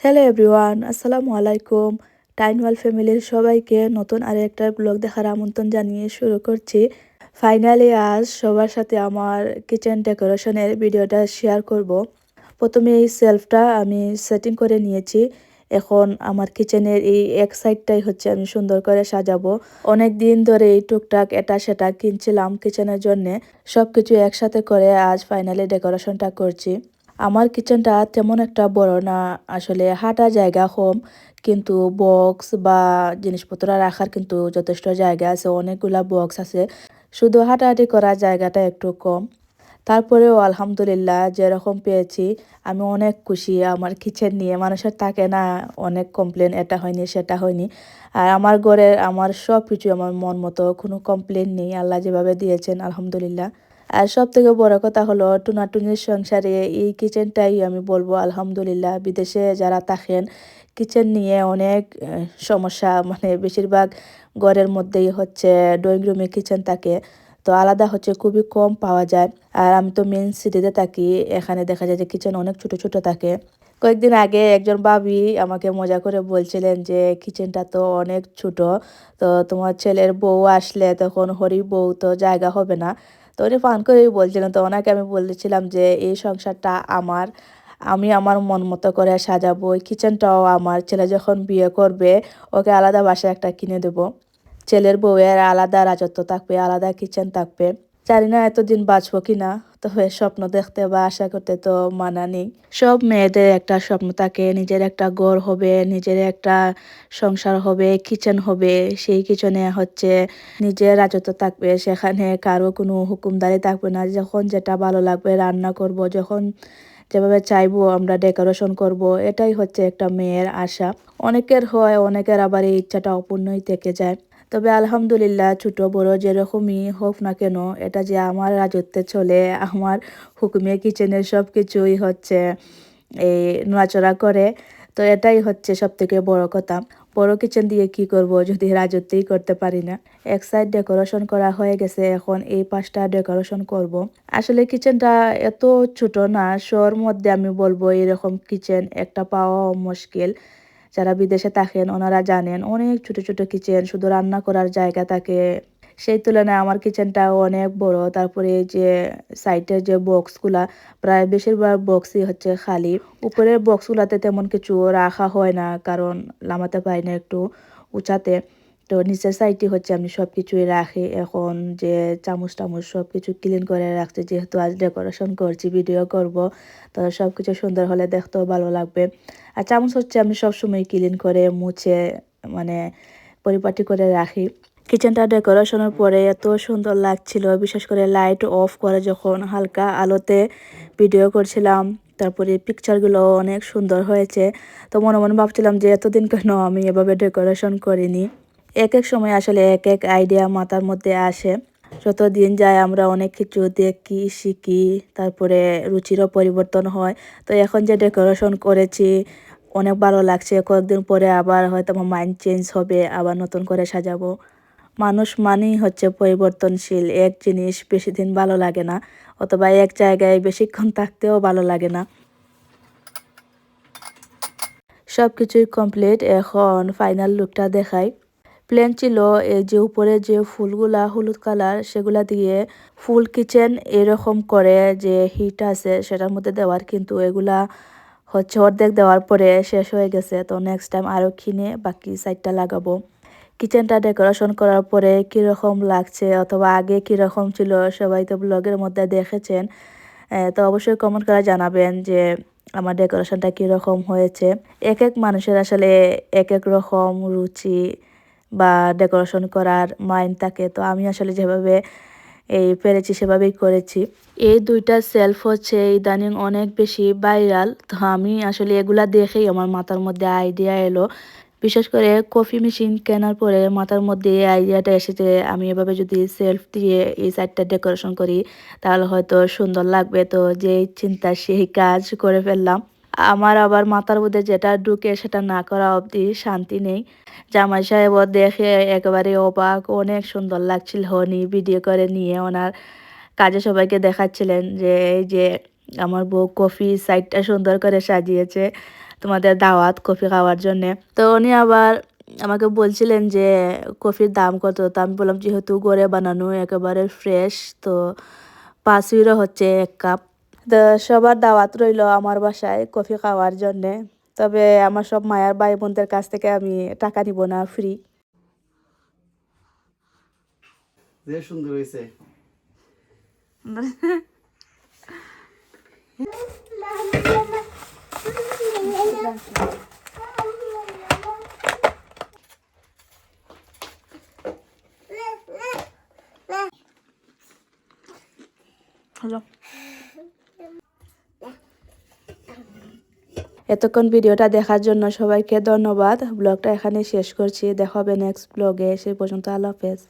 Hello everyone, আসসালামু আলাইকুম। Time ওয়াল ফ্যামিলির সবাইকে নতুন আরেকটা ব্লগ দেখার আমন্ত্রণ জানিয়ে শুরু করছি। ফাইনালি আজ সবার সাথে আমার কিচেন ডেকোরেশনের ভিডিওটা শেয়ার করব। প্রথমে এই সেলফটা আমি সেটিং করে নিয়েছি। এখন আমার কিচেনের এই এক সাইডটাই হচ্ছে আমি সুন্দর করে সাজাবো। অনেক দিন ধরে এই টুকটাক এটা সেটা কিনছিলাম কিচেনের জন্যে। সব কিছু একসাথে করে আজ ফাইনালি ডেকোরেশনটা করছি। আমার কিচেনটা তেমন একটা বড় না, আসলে হাঁটা জায়গা কম, কিন্তু বক্স বা জিনিসপত্র রাখার কিন্তু যথেষ্ট জায়গা আছে, অনেকগুলা বক্স আছে, শুধু হাঁটাহাঁটি করার জায়গাটা একটু কম। তারপরেও আলহামদুলিল্লাহ যেরকম পেয়েছি আমি অনেক খুশি। আমার কিচেন নিয়ে মানুষের থাকে না অনেক কমপ্লেন, এটা হয়নি সেটা হয়নি, আর আমার ঘরের আমার সব কিছু আমার মন মতো, কোনো কমপ্লেন নেই। আল্লাহ যেভাবে দিয়েছেন আলহামদুলিল্লাহ। আর সব থেকে বড় কথা হলো টুনাটুনির সংসারে এই কিচেনটাই আমি বলবো আলহামদুলিল্লাহ। বিদেশে যারা থাকেন কিচেন নিয়ে অনেক সমস্যা, মানে বেশিরভাগ ঘরের মধ্যেই হচ্ছে ড্রয়িং রুমে কিচেন থাকে, তো আলাদা হচ্ছে খুবই কম পাওয়া যায়। আর আমি তো মেন সিটিতে থাকি, এখানে দেখা যায় যে কিচেন অনেক ছোট ছোট থাকে। কয়েকদিন আগে একজন ভাবি আমাকে মজা করে বলছিলেন যে কিচেনটা তো অনেক ছোট, তো তোমার ছেলের বউ আসলে তখন হরি বউ তো জায়গা হবে না। তো উনি ফান করেই বলছিলেন, তো ওনাকে আমি বলেছিলাম যে এই সংসারটা আমার, আমি আমার মন মতো করে সাজাবো, এই কিচেনটাও আমার। ছেলে যখন বিয়ে করবে ওকে আলাদা বাসা একটা কিনে দেবো, ছেলের বউয়ের আলাদা রাজত্ব থাকবে, আলাদা কিচেন থাকবে। জানি না এতদিন বাঁচবো কিনা, তবে স্বপ্ন দেখতে বা আশা করতে তো মানা নেই। সব মেয়েদের একটা স্বপ্ন থাকে, নিজের একটা ঘর হবে, নিজের একটা সংসার হবে, কিচেন হবে। সেই কিচেনে হচ্ছে নিজের রাজত্ব থাকবে, সেখানে কারো কোনো হুকুমদারি থাকবে না। যখন যেটা ভালো লাগবে রান্না করব, যখন যেভাবে চাইবো আমরা ডেকোরেশন করব। এটাই হচ্ছে একটা মেয়ের আশা। অনেকের হয়, অনেকের আবার এই ইচ্ছাটা অপূর্ণই থেকে যায়। তবে আলহামদুলিল্লাহ ছোট বড় যেরকমই হোক না কেন, এটা যে আমার রাজত্বে চলে, আমার হুকুমে কিচেনের সব কিছুই হচ্ছে এই নড়াচড়া করে, তো এটাই হচ্ছে সব থেকে বড় কথা। বড় কিচেন দিয়ে কি করব যদি রাজত্বই করতে পারি না। এক সাইড ডেকোরেশন করা হয়ে গেছে, এখন এই পাশটা ডেকোরেশন করব। আসলে কিচেনটা এত ছোট না, শহর মধ্যে আমি বলবো এরকম কিচেন একটা পাওয়া মুশকিল। যারা বিদেশে থাকেন ওনারা জানেন অনেক ছোট ছোট কিচেন, শুধু রান্না করার জায়গা থাকে। সেই তুলনায় আমার কিচেনটা অনেক বড়। তারপরে এই যে সাইডের যে বক্সগুলা, প্রায় বেশিরভাগ বক্সই হচ্ছে খালি। উপরের বক্সগুলাতে তেমন কিছু রাখা হয় না, কারণ লামাতে পারি না একটু উঁচাতে। তো নিচের সাইডে হচ্ছে আমি সব কিছুই রাখি। এখন যে চামচ টামচ সব কিছু ক্লিন করে রাখছি, যেহেতু আজ ডেকোরেশন করছি, ভিডিও করব, তো সব কিছু সুন্দর হলে দেখতেও ভালো লাগবে। আর চামচ হচ্ছে আমি সবসময় ক্লিন করে মুছে, মানে পরিপাটি করে রাখি। কিচেনটা ডেকোরেশনের পরে এত সুন্দর লাগছিল, বিশেষ করে লাইট অফ করে যখন হালকা আলোতে ভিডিও করছিলাম, তারপরে পিকচারগুলো অনেক সুন্দর হয়েছে। তো মনে মনে ভাবছিলাম যে এতদিন কেন আমি এভাবে ডেকোরেশন করিনি। এক এক সময় আসলে এক এক আইডিয়া মাথার মধ্যে আসে। যত দিন যায় আমরা অনেক কিছু দেখি শিখি, তারপরে রুচিরও পরিবর্তন হয়। তো এখন যে ডেকোরেশন করেছি অনেক ভালো লাগছে, কয়েকদিন পরে আবার হয়তো আমার মাইন্ড চেঞ্জ হবে, আবার নতুন করে সাজাবো। মানুষ মানেই হচ্ছে পরিবর্তনশীল, এক জিনিস বেশি দিন ভালো লাগে না, অথবা এক জায়গায় বেশিক্ষণ থাকতেও ভালো লাগে না। সব কিছুই কমপ্লিট, এখন ফাইনাল লুকটা দেখাই। প্ল্যান ছিল এই যে উপরে যে ফুলগুলা হলুদ কালার সেগুলা দিয়ে ফুল কিচেন এরকম করে যে হিট আছে সেটার মধ্যে দেওয়ার, কিন্তু এগুলা হচ্ছে অর্ধেক দেওয়ার পরে শেষ হয়ে গেছে। তো নেক্সট টাইম আরও কিনে বাকি সাইডটা লাগাবো। কিচেনটা ডেকোরেশন করার পরে কীরকম লাগছে, অথবা আগে কীরকম ছিল, সবাই তো ব্লগের মধ্যে দেখেছেন। তো অবশ্যই কমেন্ট করে জানাবেন যে আমার ডেকোরেশনটা কীরকম হয়েছে। এক এক মানুষের আসলে এক এক রকম রুচি বা ডেকোরেশন করার মাইন্ড থাকে, তো আমি আসলে যেভাবে এই পেরেছি সেভাবেই করেছি। এই দুইটা সেলফ হচ্ছে ইদানিং অনেক বেশি ভাইরাল, তো আমি আসলে এগুলা দেখেই আমার মাথার মধ্যে আইডিয়া এলো। বিশেষ করে কফি মেশিন কেনার পরে মাথার মধ্যে এই আইডিয়াটা এসেছে, আমি এভাবে যদি সেলফ দিয়ে এই সাইডটা ডেকোরেশন করি তাহলে হয়তো সুন্দর লাগবে। তো যেই চিন্তা সেই কাজ করে ফেললাম। আমার আবার মাথার মধ্যে যেটা ঢুকে সেটা না করা অবধি শান্তি নেই। জামাই সাহেবও দেখে একেবারে অবাক, অনেক সুন্দর লাগছিল। উনি ভিডিও করে নিয়ে ওনার কাজে সবাইকে দেখাচ্ছিলেন যে এই যে আমার বউ কফি সাইডটা সুন্দর করে সাজিয়েছে। তোমাদের দাওয়াত কফি খাওয়ার জন্যে। তো উনি আবার আমাকে বলছিলেন যে কফির দাম কত? তো আমি বললাম যেহেতু ঘরে বানানো একেবারে ফ্রেশ, তো 5 ইউরো হচ্ছে 1 কাপ। তো সবার দাওয়াত রইলো আমার বাসায় কফি খাওয়ার জন্যে। তবে আমার সব মায়ার ভাই বোনদের কাছ থেকে আমি টাকা নিব না, ফ্রি। যে সুন্দর হয়েছে। হ্যালো। এতক্ষণ ভিডিওটা দেখার জন্য সবাইকে ধন্যবাদ। ব্লগটা এখানে শেষ করছি। দেখা হবে নেক্সট ব্লগে। সেই পর্যন্ত আল্লাহ হাফেজ।